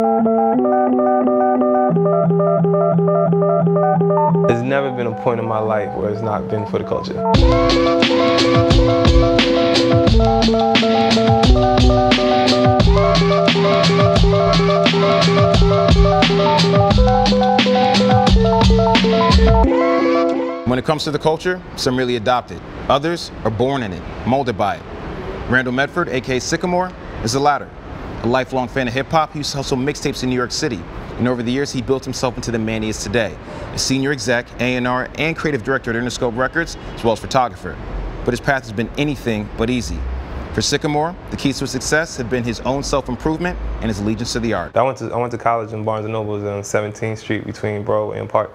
There's never been a point in my life where it's not been for the culture. When it comes to the culture, some really adopt it. Others are born in it, molded by it. Randall Medford, aka Sickamore, is the latter. A lifelong fan of hip-hop, he used to hustle mixtapes in New York City. And over the years, he built himself into the man he is today. A senior exec, A&R, and creative director at Interscope Records, as well as photographer. But his path has been anything but easy. For Sickamore, the keys to his success have been his own self-improvement and his allegiance to the art. I went to college in Barnes & Noble on 17th Street between Broadway and Park.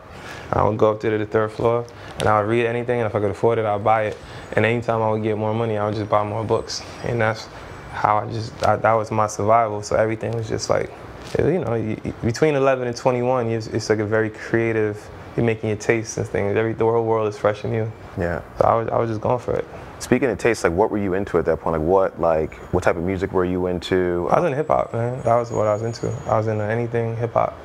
I would go up there to the 3rd floor, and I would read anything, and if I could afford it, I'd buy it. And anytime I would get more money, I would just buy more books. And that's how that was my survival. So everything was just like, you know, between 11 and 21, it's like a very creative, you're making your tastes and things. The whole world is fresh and new. Yeah. So I was just going for it. Speaking of taste, like what were you into at that point? What type of music were you into? I was into hip hop, man. That was what I was into. I was into anything hip hop.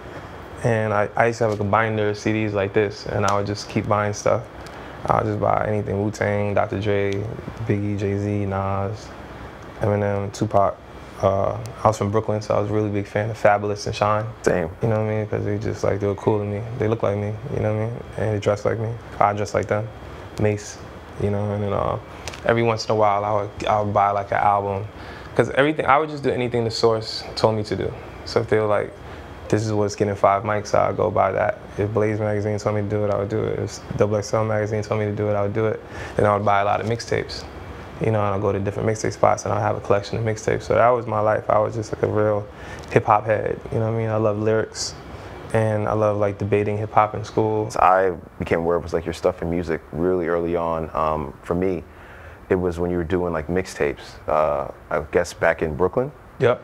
And I used to have like a binder of CDs like this, and I would just keep buying stuff. I would just buy anything, Wu-Tang, Dr. Dre, Biggie, Jay-Z, Nas, Eminem, Tupac. I was from Brooklyn, so I was a really big fan of Fabulous and Shine. Same. You know what I mean? Because they were cool to me. They looked like me, you know what I mean? And they dressed like me. I dressed like them. Mace, you know, and then every once in a while I would buy like an album. Because I would just do anything the source told me to do. So if they were like, this is what's getting 5 mics, I'd go buy that. If Blaze magazine told me to do it, I would do it. If XXL magazine told me to do it, I would do it. Then I would buy a lot of mixtapes. You know, and I'd go to different mixtape spots and I'd have a collection of mixtapes. So that was my life. I was just like a real hip hop head. You know what I mean? I love lyrics and I love like debating hip hop in school. So I became aware of like your stuff in music really early on. For me, it was when you were doing like mixtapes, I guess back in Brooklyn. Yep.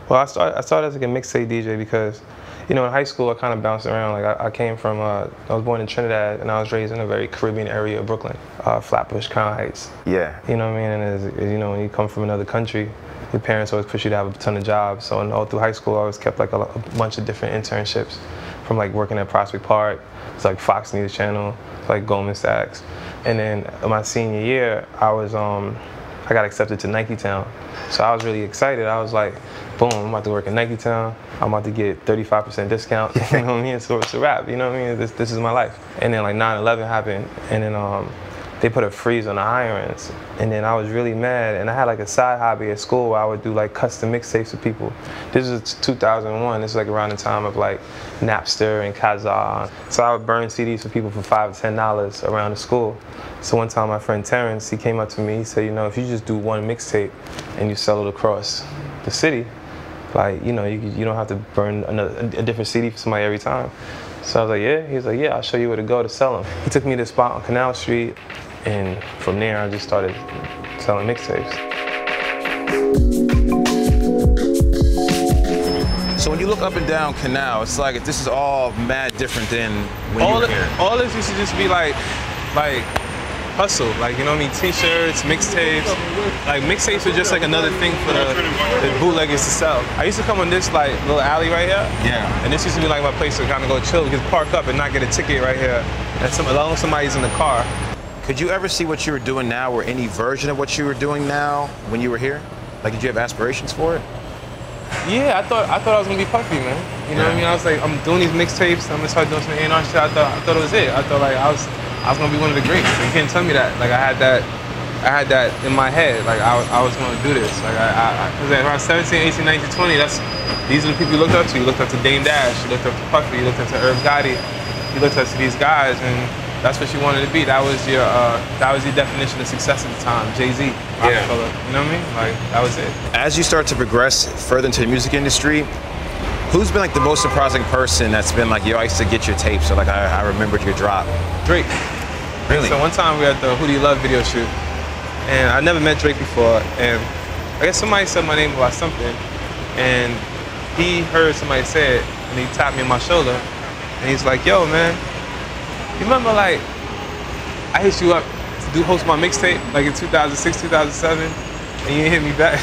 Well, I started as like a mixtape DJ because, you know, in high school I kind of bounced around. Like I came from, I was born in Trinidad and I was raised in a very Caribbean area of Brooklyn, Flatbush, Crown Heights. Yeah. You know what I mean? And as you know, when you come from another country, your parents always push you to have a ton of jobs. So all through high school, I always kept like a bunch of different internships, from like working at Prospect Park, to like Fox News Channel, to like Goldman Sachs. And then my senior year, I got accepted to Nike Town. So I was really excited. I was like, boom, I'm about to work in Nike Town. I'm about to get 35% discount. You know what I mean? So it's a wrap, you know what I mean? This is my life. And then like 9/11 happened, and then they put a freeze on the hirings. And then I was really mad, and I had like a side hobby at school where I would do like custom mixtapes for people. This is 2001. This is like around the time of like Napster and Kazaa. So I would burn CDs for people for $5 to $10 around the school. So one time my friend Terrence, he came up to me, he said, you know, if you just do one mixtape and you sell it across the city, like, you know, you don't have to burn a different CD for somebody every time. So I was like, yeah? He was like, yeah, I'll show you where to go to sell them. He took me to a spot on Canal Street, and from there I just started selling mixtapes. So when you look up and down Canal, it's like this is all mad different than when you were here. All this used to just be like hustle, like, you know what I mean, t-shirts, mixtapes. Like mixtapes were just like another thing for the bootleggers to sell. I used to come on this like little alley right here. Yeah. And this used to be like my place to kind of go chill. We could park up and not get a ticket right here. And as long as somebody's in the car. Could you ever see what you were doing now or any version of what you were doing now when you were here? Like, did you have aspirations for it? Yeah, I thought I was gonna be Puffy, man. You know what I mean? I was like, I'm doing these mixtapes, I'm gonna start doing some A&R shit. I thought it was it. I thought like I was gonna be one of the greats. You can't tell me that. Like I had that in my head. Like I was gonna do this. Like cause like around 17, 18, 19, 20, these are the people you looked up to. You looked up to Dame Dash, you looked up to Puffy, you looked up to Irv Gotti, you looked up to these guys, and that's what you wanted to be. That was your definition of success at the time. Jay-Z, Rockefeller, you know what I mean? Like that was it. As you start to progress further into the music industry, who's been like the most surprising person that's been like, yo, I used to get your tapes, or like I remembered your drop? Drake. Really? So one time we were at the Who Do You Love video shoot, and I never met Drake before, and I guess somebody said my name about something, and he heard somebody say it, and he tapped me on my shoulder, and he's like, yo, man, you remember like, I hit you up to host my mixtape, like in 2006, 2007, and you didn't hit me back.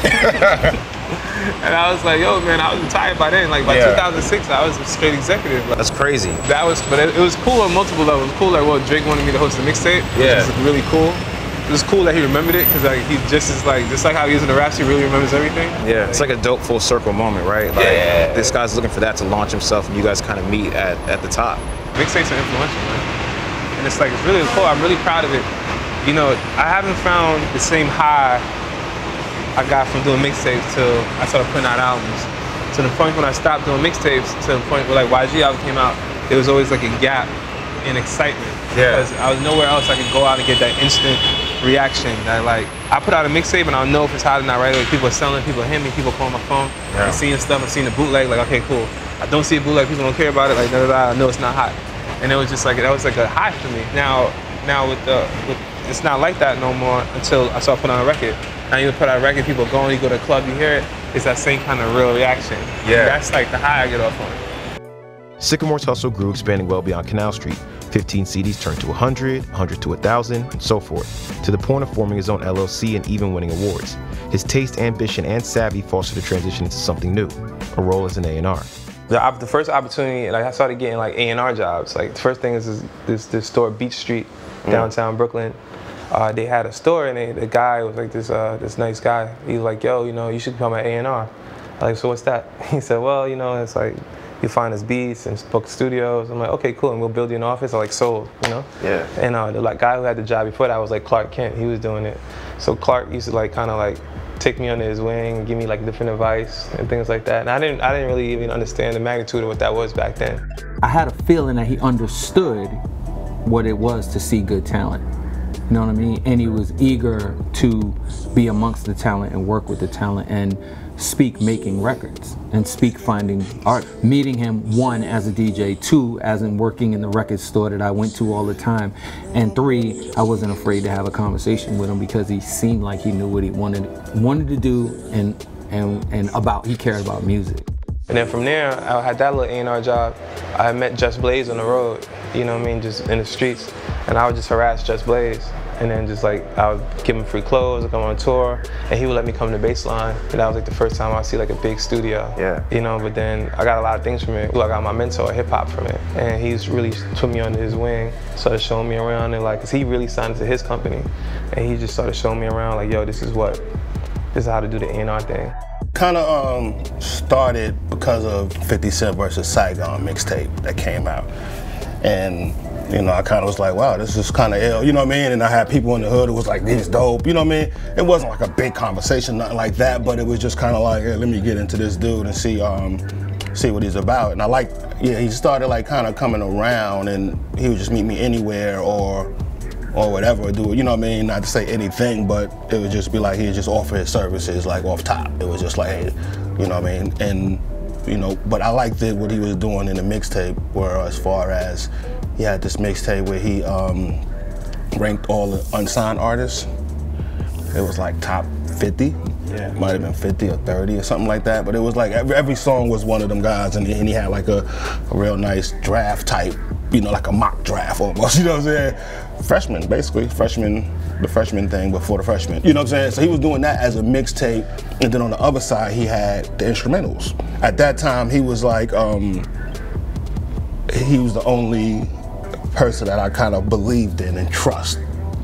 And I was like, yo, man, I was retired by then. Like by 2006, I was a straight executive. Like, That's crazy. That was, but it was cool on multiple levels. It was cool, like, well, Drake wanted me to host a mixtape, Yeah. which was really cool. It was cool that he remembered it, because like, he's just like how he is in the raps, he really remembers everything. Yeah, it's like a dope full circle moment, right? Like, yeah. This guy's looking for that to launch himself, and you guys kind of meet at the top. Mixtapes are influential, man. And it's like, it's really cool. I'm really proud of it. You know, I haven't found the same high I got from doing mixtapes till I started putting out albums. To the point when I stopped doing mixtapes, to the point where like YG album came out, there was always like a gap in excitement. Yeah. Because I was nowhere else I could go out and get that instant reaction. That like, I put out a mixtape and I'll know if it's hot or not, right? Like people are selling, people are hitting me, people calling my phone, and seeing stuff, and seeing the bootleg, like, okay, cool. I don't see a bootleg, people don't care about it, like, I know it's not hot. And it was just like, that was like a high for me. Now with it's not like that no more until I start putting on a record. Now you put out a record, people go, you go to a club, you hear it, it's that same kind of real reaction. Yeah. And that's like the high I get off on it. Sycamore's hustle grew, expanding well beyond Canal Street. 15 CDs turned to 100, 100 to 1,000, and so forth, to the point of forming his own LLC and even winning awards. His taste, ambition, and savvy fostered the transition into something new, a role as an A&R. The first opportunity, like I started getting like A&R jobs. Like the first thing is this store, Beach Street, downtown Brooklyn. They had a store, and the guy was like this nice guy. He was like, yo, you know, you should become an A&R. I'm like, so what's that? He said, well, you know, it's like, you find us beats and book studios. I'm like, okay, cool, and we'll build you an office. I like sold, you know? Yeah. And the guy who had the job before that was like Clark Kent. He was doing it. So Clark used to like kind of like take me under his wing and give me like different advice and things like that. And I didn't really even understand the magnitude of what that was back then. I had a feeling that he understood what it was to see good talent. You know what I mean? And he was eager to be amongst the talent and work with the talent and speak making records and speak finding art. Meeting him, 1, as a DJ, 2, as in working in the record store that I went to all the time, and 3, I wasn't afraid to have a conversation with him because he seemed like he knew what he wanted to do and he cared about music. And then from there, I had that little A&R job. I met Just Blaze on the road, you know what I mean, just in the streets. And I would just harass Just Blaze. And then just like, I would give him free clothes, I'd come on tour, and he would let me come to Baseline. And that was like the first time I see like a big studio. Yeah. You know, but then I got a lot of things from it. Well, I got my mentor, hip hop, from it. And he's really took me under his wing, started showing me around, and like, cause he really signed to his company. And he just started showing me around like, yo, this is how to do the A&R thing. Kind of started because of 50 Cent versus Saigon mixtape that came out. And you know, I kind of was like, wow, this is kind of ill, you know what I mean? And I had people in the hood who was like, this is dope, you know what I mean? It wasn't like a big conversation, nothing like that, but it was just kind of like, hey, let me get into this dude and see what he's about. And I like, yeah, he started like kind of coming around, and he would just meet me anywhere or whatever, do it, you know what I mean? Not to say anything, but it would just be like, he'd just offer his services like off top. It was just like, hey, you know what I mean? And, you know, but I liked what he was doing in the mixtape, where as far as, he had this mixtape where he ranked all the unsigned artists. It was like top 50. Yeah. Might have been 50 or 30 or something like that. But it was like every song was one of them guys, and he had like a real nice draft type, you know, like a mock draft almost, you know what I'm saying? Freshman, basically, the freshman thing before the freshmen. You know what I'm saying? So he was doing that as a mixtape, and then on the other side, he had the instrumentals. At that time, he was like, he was the only person that I kind of believed in and trust.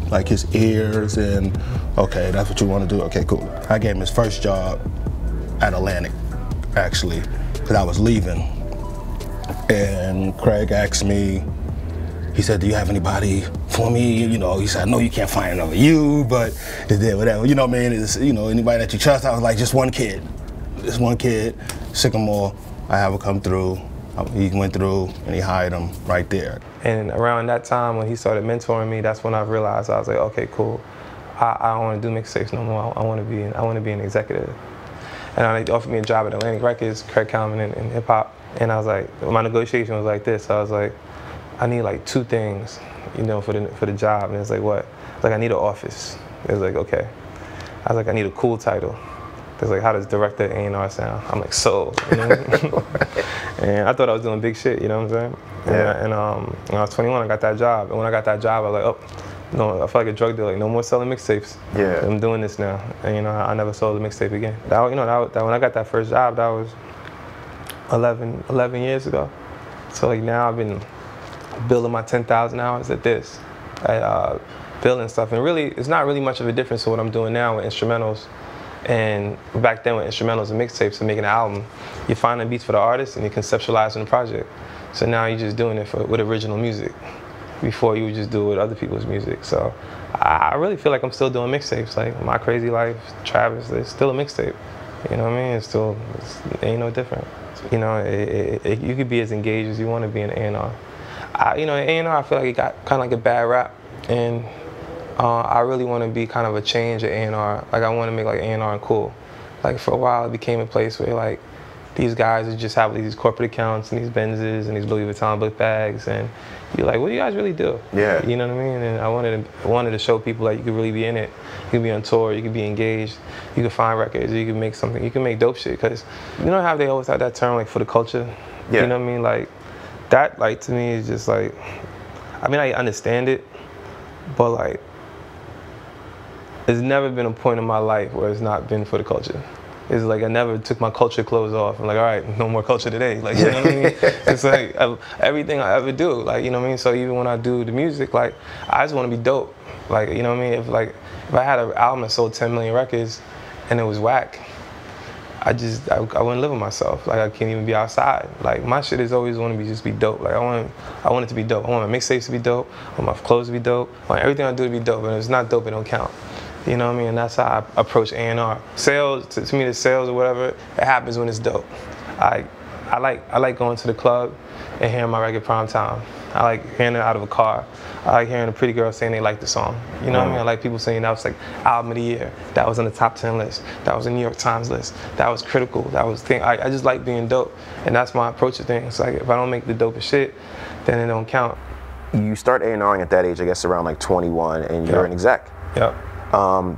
Like his ears and, okay, that's what you want to do? Okay, cool. I gave him his first job at Atlantic, actually, because I was leaving. And Craig asked me, he said, do you have anybody for me? You know, he said, I know you can't find another you, but it did whatever. You know what I mean? It's, you know, anybody that you trust. I was like, just one kid, Sycamore. I have him come through. He went through and he hired him right there. And around that time when he started mentoring me, that's when I realized, I was like, okay, cool. I don't want to do mixtapes no more. I want to be an executive. And they offered me a job at Atlantic Records, Craig Common and hip hop. And I was like, my negotiation was like this. I was like, I need like 2 things, you know, for the job. And it's like, what? It's like, I need an office. It was like, okay. I was like, I need a cool title. It's like, how does director A&R sound? I'm like, sold, you know? And I thought I was doing big shit, you know what I'm saying? Yeah. And when I was 21, I got that job. And when I got that job, I was like, oh, no, I feel like a drug dealer. Like, no more selling mixtapes. Yeah. I'm doing this now, and you know, I never sold a mixtape again. That, you know, that when I got that first job, that was 11 years ago. So like now I've been building my 10,000 hours at this, at building stuff, and really, it's not really much of a difference to what I'm doing now with instrumentals. And back then with instrumentals and mixtapes and making an album, you're finding beats for the artist and you're conceptualizing the project. So now you're just doing it with original music. Before you would just do it with other people's music. So I really feel like I'm still doing mixtapes. Like My Crazy Life, Travis, it's still a mixtape. You know what I mean? It ain't no different. You know, you could be as engaged as you want to be in A&R. You know, in A&R, I feel like it got kind of like a bad rap, and I really want to be kind of a change at A&R. Like I want to make like A&R and cool. Like for a while, it became a place where like these guys would just have these corporate accounts and these Benzes and these Louis Vuitton book bags, and you're like, what do you guys really do? Yeah. You know what I mean? And I wanted to show people like you could really be in it. You can be on tour, you can be engaged, you can find records, you can make something, you can make dope shit. Cause you know how they always have that term like for the culture? Yeah. You know what I mean? Like that, like to me is just like, I mean I understand it, but like there's never been a point in my life where it's not been for the culture. It's like I never took my culture clothes off. I'm like, all right, no more culture today. Like, you know what I mean? It's like everything I ever do. Like, you know what I mean? So even when I do the music, like, I just want to be dope. Like, you know what I mean? If I had an album that sold 10 million records and it was whack, I wouldn't live with myself. Like, I can't even be outside. Like, my shit is always want to just be dope. Like, I want it to be dope. I want my mixtapes to be dope. I want my clothes to be dope. I want everything I do to be dope. And if it's not dope, it don't count. You know what I mean? And that's how I approach A&R. Sales, to me, the sales or whatever, it happens when it's dope. I like going to the club and hearing my record Prime Time. I like hearing it out of a car. I like hearing a pretty girl saying they like the song. You know what I mean? I like people saying that was like album of the year. That was on the top 10 list. That was a New York Times list. That was critical. That was thing. I just like being dope. And that's my approach to things. Like if I don't make the dopest shit, then it don't count. You start A&Ring at that age, I guess around like 21, and you're an exec. Yep.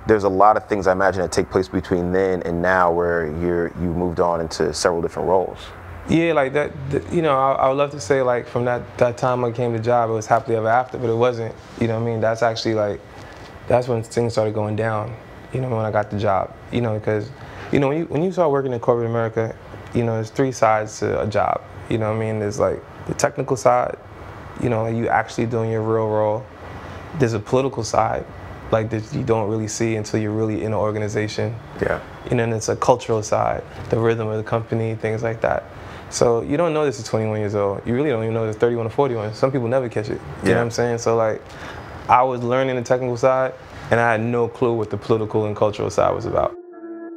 There's a lot of things I imagine that take place between then and now where you moved on into several different roles. Yeah, like that, you know, I would love to say like from that time I came to job, it was happily ever after, but it wasn't, you know what I mean? That's actually like, that's when things started going down, you know, when I got the job, you know, because, you know, when you start working in corporate America, you know, there's three sides to a job, you know what I mean? There's like the technical side, you know, you actually doing your real role. There's a political side, like that you don't really see until you're really in an organization. Yeah. And then it's a cultural side, the rhythm of the company, things like that. So you don't know this at 21 years old. You really don't even know this at 31 or 41. Some people never catch it. You know what I'm saying? So like, I was learning the technical side, and I had no clue what the political and cultural side was about.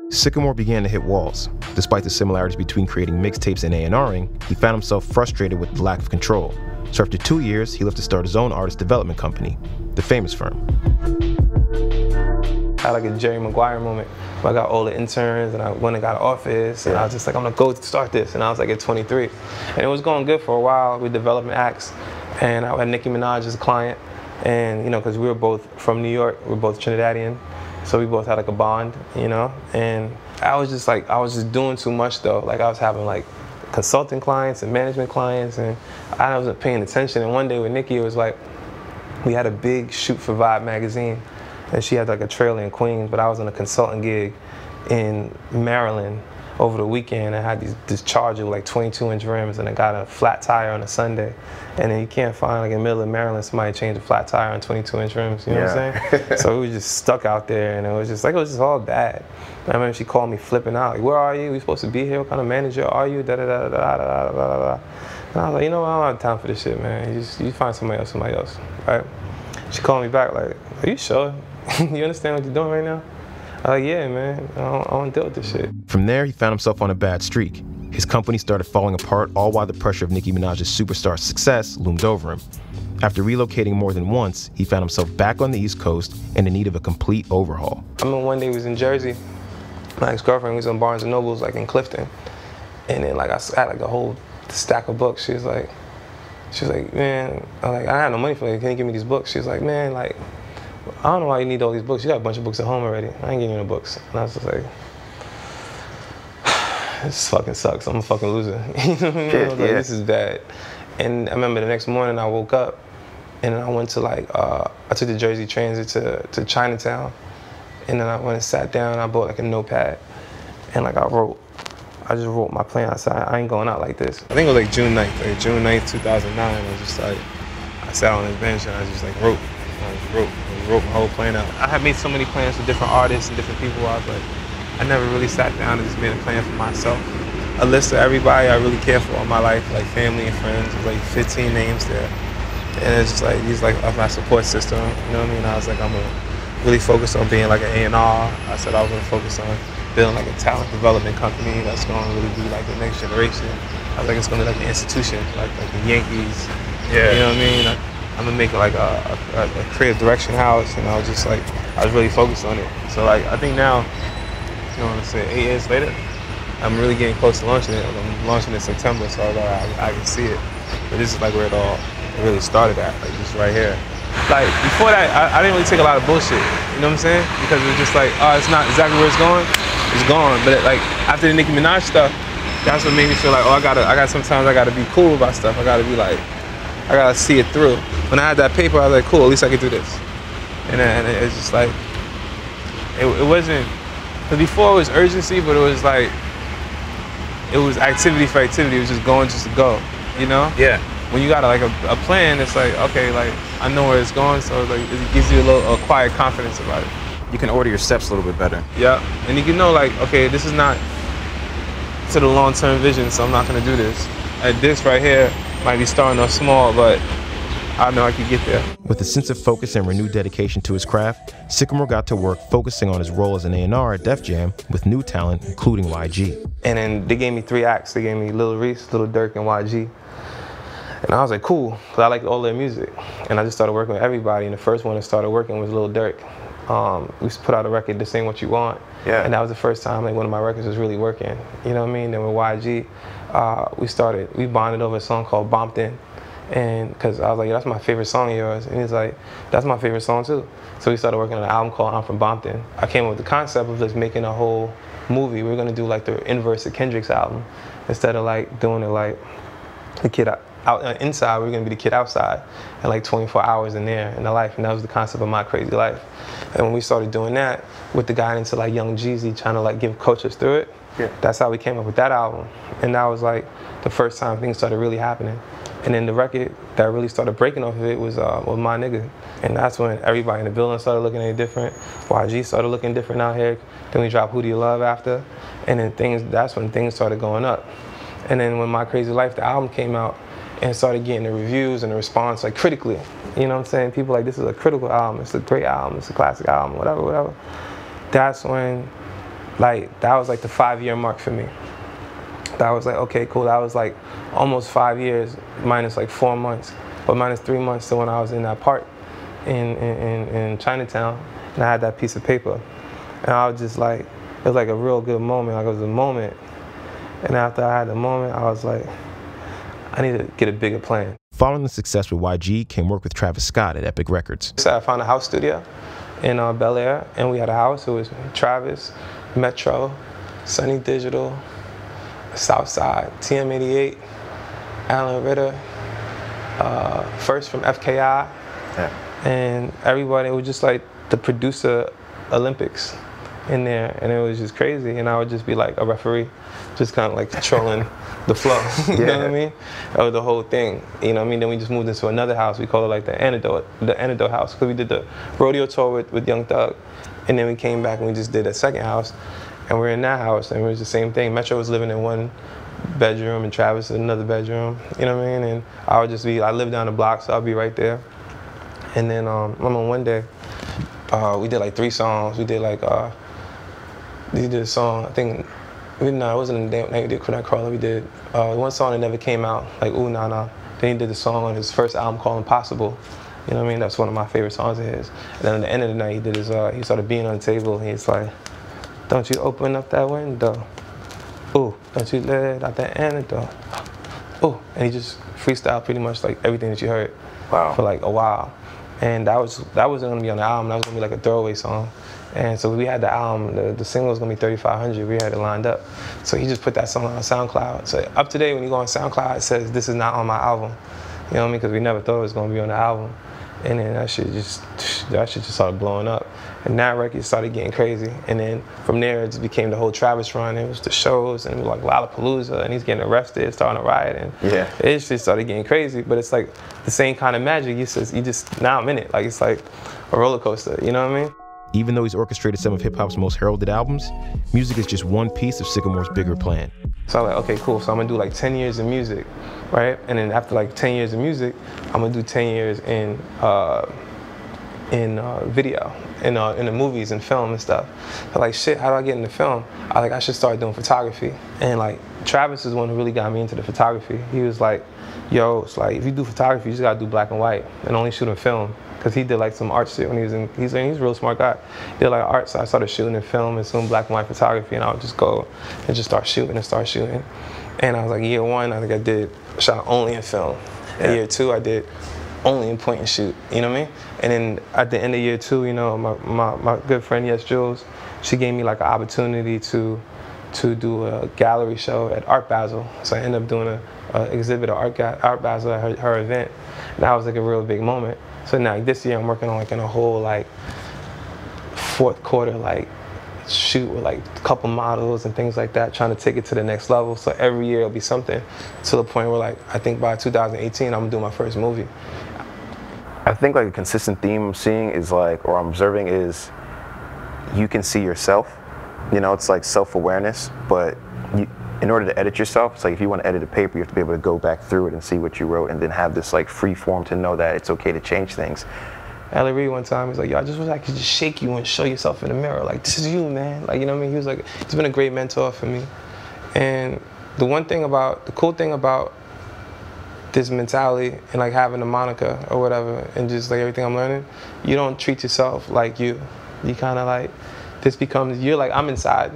Sickamore began to hit walls. Despite the similarities between creating mixtapes and A&Ring, he found himself frustrated with the lack of control. So after 2 years, he left to start his own artist development company, The Famous Firm. I had like a Jerry Maguire moment where I got all the interns and I went and got an office and I was just like, I'm gonna go start this. And I was like at 23. And it was going good for a while. We were developing acts and I had Nicki Minaj as a client. And you know, cause we were both from New York, we were both Trinidadian. So we both had like a bond, you know? And I was just doing too much though. Like I was having like consulting clients and management clients and I wasn't paying attention. And one day with Nicki, it was like, we had a big shoot for Vibe magazine. And she had like a trailer in Queens, but I was on a consulting gig in Maryland over the weekend. I had this Charger with like 22-inch rims and I got a flat tire on a Sunday. And then you can't find like in the middle of Maryland somebody change a flat tire on 22-inch rims, you know what I'm saying? So we were just stuck out there and it was just all bad. I remember she called me flipping out, like, where are you? We supposed to be here? What kind of manager are you? Da da da da da da da da. And I was like, you know what, I don't have time for this shit, man. You find somebody else, right? She called me back like, are you sure? You understand what you're doing right now? I was like, yeah, man, I don't want to deal with this shit. From there, he found himself on a bad streak. His company started falling apart, all while the pressure of Nicki Minaj's superstar success loomed over him. After relocating more than once, he found himself back on the East Coast and in need of a complete overhaul. I remember one day we was in Jersey. My ex-girlfriend was on Barnes & Noble's, like in Clifton. And then like I had like a whole stack of books. She was like, man, I had no money for it. Can you give me these books? She was like, man, like, I don't know why you need all these books. You got a bunch of books at home already. I ain't getting you no books. And I was just like, this fucking sucks. I'm a fucking loser. You know what I mean? I was like, this is bad. And I remember the next morning I woke up And then I went to like, I took the Jersey Transit to Chinatown. And then I went and sat down, I bought like a notepad. And like I just wrote my plan. I said, I ain't going out like this. I think it was like June 9th, June 9th, 2009. I was just like, I sat on this bench and I just like wrote my whole plan out. I had made so many plans for different artists and different people. I was like, I never really sat down and just made a plan for myself. A list of everybody I really care for in my life, like family and friends, like 15 names there. And it's just like, these like my support system, you know what I mean? I was like, I'm gonna really focus on being like an A&R. I said I was gonna focus on building like a talent development company that's gonna really be like the next generation. I was like, it's gonna be like an institution, like the Yankees. Yeah. You know what I mean? I'm gonna make it like a creative direction house, and I was just like, I was really focused on it. So like, I think now, you know what I'm saying, 8 years later, I'm really getting close to launching it. I'm launching in September, so I can see it. But this is like where it all really started at, like just right here. Like before that, I didn't really take a lot of bullshit, you know what I'm saying? Because it was just like, oh, it's not exactly where it's going, it's gone. But like after the Nicki Minaj stuff, that's what made me feel like, oh, sometimes I gotta be cool about stuff. I gotta be like, I gotta see it through. When I had that paper, I was like, cool, at least I could do this. And it's just like, it wasn't, because before it was urgency, but it was like, it was activity for activity. It was just going just to go, you know? Yeah. When you got like a plan, it's like, okay, like I know where it's going, so like it gives you a quiet confidence about it. You can order your steps a little bit better. Yeah, and you can know like, okay, this is not to the long-term vision, so I'm not gonna do this. This right here might be starting off small, but I know I can get there. With a sense of focus and renewed dedication to his craft, Sickamore got to work focusing on his role as an A&R at Def Jam with new talent, including YG. And then they gave me 3 acts. They gave me Lil Reese, Lil Durk, and YG. And I was like, cool, because I like all their music. And I just started working with everybody. And the first one that started working was Lil Durk. We put out a record, This Ain't What You Want. Yeah. And that was the first time like one of my records was really working. You know what I mean? Then with YG, we bonded over a song called Bompton. And because I was like, that's my favorite song of yours. And he's like, that's my favorite song too. So we started working on an album called I'm From Bompton. I came up with the concept of just making a whole movie. We were gonna do like the inverse of Kendrick's album. Instead of like doing it like the kid out inside, we were gonna be the kid outside, and like 24 hours in there in the life. And that was the concept of My Crazy Life. And when we started doing that, with the guidance of like Young Jeezy trying to like give coaches through it, that's how we came up with that album. And that was like the first time things started really happening. And then the record that really started breaking off of it was My Nigga. And that's when everybody in the building started looking at it different. YG started looking different out here. Then we dropped Who Do You Love after. And then that's when things started going up. And then when My Crazy Life, the album came out, and started getting the reviews and the response like critically. You know what I'm saying? People like, this is a critical album, it's a great album, it's a classic album, whatever. That's when, like, that was like the 5-year mark for me. That was like, okay, cool, that was like almost 5 years, minus like 4 months, but minus 3 months to when I was in that park in Chinatown, and I had that piece of paper. And I was just like, it was like a real good moment, like it was a moment. And after I had the moment, I was like, I need to get a bigger plan. Following the success with YG came work with Travis Scott at Epic Records. So I found a house studio in Bel Air, and we had a house. It was Travis, Metro, Sunny Digital, Southside, TM88, Alan Ritter, First from FKI, and everybody. It was just like the producer Olympics in there, and it was just crazy. And I would just be like a referee, just kind of like controlling the flow. You know what I mean? That was the whole thing. You know what I mean? Then we just moved into another house. We call it like the Antidote house, because we did the rodeo tour with Young Thug, and then we came back and we just did a second house, and we're in that house, and it was the same thing. Metro was living in one bedroom, and Travis in another bedroom. You know what I mean? And I would just be. I lived down the block, so I'd be right there. And then I remember one day, we did like 3 songs. We did like. We did a song, I think, no, it wasn't a damn night we did Could Not Crawl. We did one song that never came out, like Ooh Nah Nah. Then he did the song on his first album called Impossible. You know what I mean? That's one of my favorite songs of his. And then at the end of the night, he did his, he started being on the table, and he's like, don't you open up that window. Ooh, don't you let out that antidote. Ooh, and he just freestyled pretty much like everything that you heard for like a while. And that wasn't gonna be on the album, that was gonna be like a throwaway song. And so we had the album, the single was gonna be 3500, we had it lined up. So he just put that song on SoundCloud. So up to date, when you go on SoundCloud, it says, this is not on my album. You know what I mean? Because we never thought it was gonna be on the album. And then that shit just started blowing up. And that record started getting crazy. And then from there, it just became the whole Travis run. It was the shows and like Lollapalooza, and he's getting arrested, starting a riot, and it just started getting crazy. But it's like the same kind of magic. You just now I'm in it. Like it's like a roller coaster. You know what I mean? Even though he's orchestrated some of hip-hop's most heralded albums, music is just one piece of Sickamore's bigger plan. So I'm like, okay, cool. So I'm gonna do like 10 years of music, right? And then after like 10 years of music, I'm gonna do 10 years in video, in the movies and film and stuff. But like, shit, how do I get into film? I should start doing photography. And like, Travis is the one who really got me into the photography. He was like, yo, it's like, if you do photography, you just gotta do black and white and only shoot in film. Because he did like some art shit when he was in, he's a real smart guy. He did like art, so I started shooting in film and some black and white photography, and I would just go and just start shooting. And I was like, year one, I think I shot only in film. And year two, I did only in point and shoot, you know what I mean? And then at the end of year two, you know, my good friend, Yes Jules, she gave me like an opportunity to do a gallery show at Art Basel. So I ended up doing an exhibit at Art Basel at her event. And that was like a real big moment. So now this year I'm working on like in a whole like fourth quarter like shoot with like a couple models and things like that, trying to take it to the next level. So every year it'll be something to the point where like I think by 2018 I'm gonna do my first movie. I think like a consistent theme I'm seeing is like, or I'm observing is, you can see yourself. You know, it's like self-awareness, but in order to edit yourself, it's like if you want to edit a paper, you have to be able to go back through it and see what you wrote, and then have this like free form to know that it's okay to change things. Ellie Reed one time, he's like, yo, I just wish I could just shake you and show yourself in the mirror. Like, this is you, man. Like, you know what I mean? He was like, he's been a great mentor for me. And the cool thing about this mentality and like having a moniker or whatever, and just like everything I'm learning, you don't treat yourself like you. You kind of like, this becomes, you're like, I'm inside.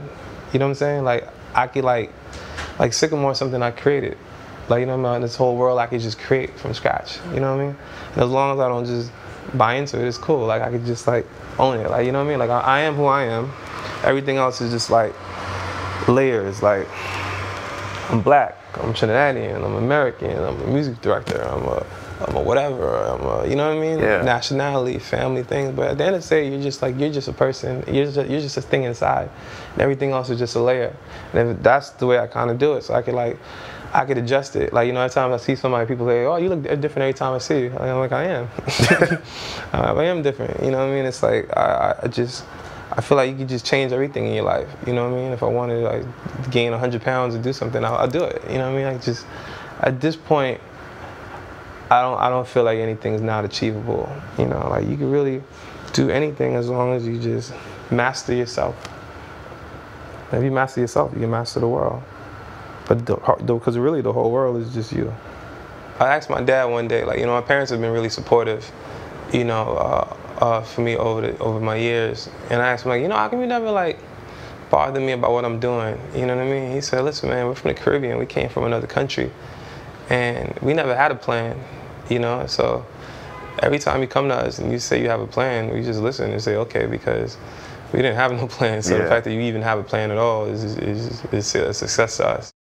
You know what I'm saying? Like, I could like Sickamore is something I created. Like, you know what I mean? This whole world I could just create from scratch. You know what I mean? And as long as I don't just buy into it, it's cool. Like, I could just like own it. Like, you know what I mean? Like, I am who I am. Everything else is just like layers. Like, I'm black, I'm Trinidadian, I'm American, I'm a music director, I'm a whatever, you know what I mean? Yeah. Nationality, family things. But at the end of the day, you're just a person. You're just a thing inside, and everything else is just a layer. And that's the way I kind of do it. So I could adjust it. Like, you know, every time I see somebody, people say, "Oh, you look different every time I see you." I'm like, I am. I am different. You know what I mean? It's like I feel like you can just change everything in your life. You know what I mean? If I wanted to like gain 100 pounds and do something, I'll do it. You know what I mean? Like, at this point, I don't feel like anything's not achievable. You know, like you can really do anything as long as you just master yourself. If you master yourself, you can master the world. But because really the whole world is just you. I asked my dad one day, like, you know, my parents have been really supportive, you know, for me over my years. And I asked him, like, you know, how come you never like bother me about what I'm doing? You know what I mean? He said, listen, man, we're from the Caribbean. We came from another country, and we never had a plan, you know. So every time you come to us and you say you have a plan, we just listen and say, okay, because we didn't have no plan. So the fact that you even have a plan at all is a success to us.